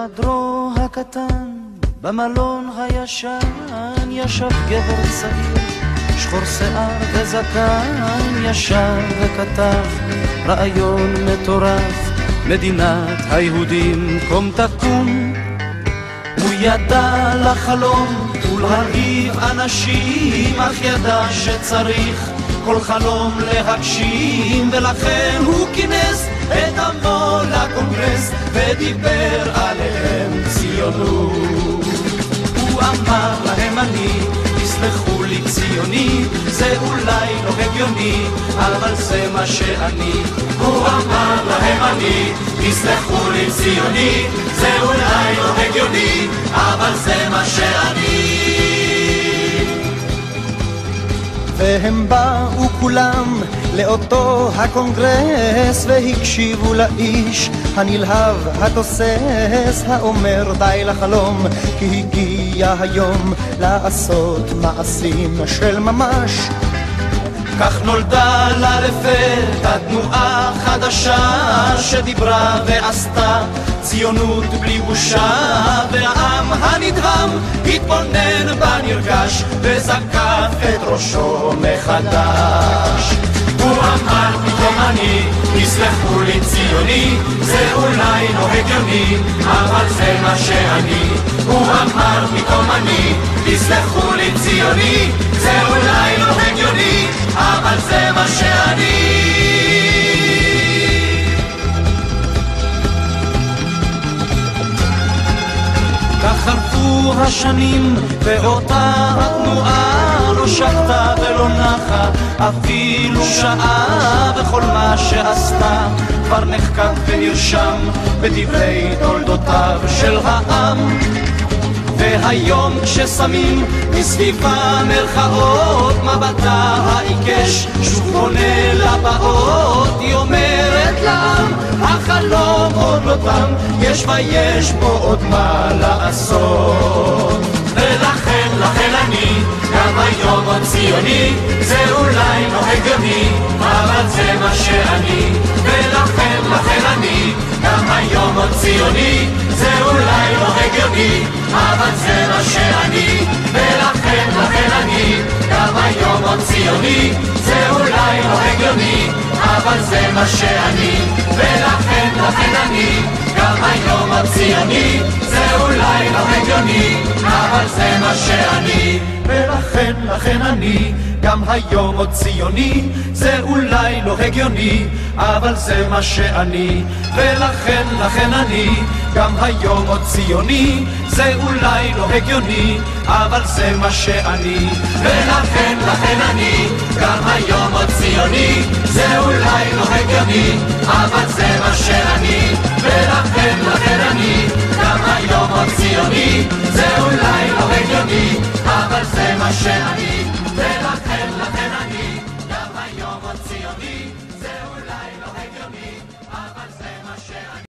בחדרו הקטן במלון הישן ישב גבר צעיר שחור שיער וזקן, ישב וכתב רעיון מטורף, מדינת היהודים קום תקום. הוא ידע לחלום ולהרגיב אנשים, אך ידע שצריך כל חלום להגשים, ולכן הוא כינס את עמו לקונגרס ודיבר עליהם ציונות. הוא אמר להם אני, תסלחו לי ציוני, זה אולי לא הגיוני, אבל זה מה שאני. הוא אמר להם אני, תסלחו לי ציוני, זה אולי לא הגיוני, אבל זה מה שאני. והם באו כולם לאותו הקונגרס והקשיבו לאיש הנלהב התוסס האומר די לחלום, כי הגיע היום לעשות מעשים של ממש. כך נולדה לה לפתע תנועה חדשה שדיברה ועשתה ציונות בלי בושה, והעם הנדהם התבונן בנרגש וזקף את ראשו מחדש. הוא אמר פתאום אני, תסלחו לי ציוני, זה אולי לא הגיוני, אבל זה מה שאני. הוא אמר פתאום אני, תסלחו לי ציוני, זה אולי לא הגיוני, אבל זה מה שאני. כך חלפו השנים ואותה התנועה לא שקטה ולא נחה אפילו שעה, וכל מה שעשתה כבר נחקק ונרשם בדברי תולדותיו של העם. והיום כששמים מסביבה מרכאות, מבטה העיקש שוב פונה לבאות, היא אומרת לעם החלום עוד לא תם, יש בו עוד מה לעשות. לכן אני גם היום עוד ציוני, זה אולי לא הגיוני, אבל זה מה שאני. ולכן אני גם היום עוד ציוני, זה אולי לא הגיוני, אבל זה מה שאני. ולכן אני גם היום עוד ציוני, זה אולי לא הגיוני, אבל זה מה שאני. ולכן אני גם היום עוד ציוני, זה אולי לא הגיוני, אבל זה מה שאני. ולכן אני גם היום עוד ציוני, זה אולי לא הגיוני, אבל זה מה שאני. ולכן אני גם היום עוד ציוני, זה אולי לא הגיוני, אבל זה מה שאני. ולכן אני גם היום עוד ציוני, זה אולי לא הגיוני, אבל זה מה שאני. ולכן אני גם היום עוד ציוני, זה אולי לא הגיוני, אבל זה מה שאני.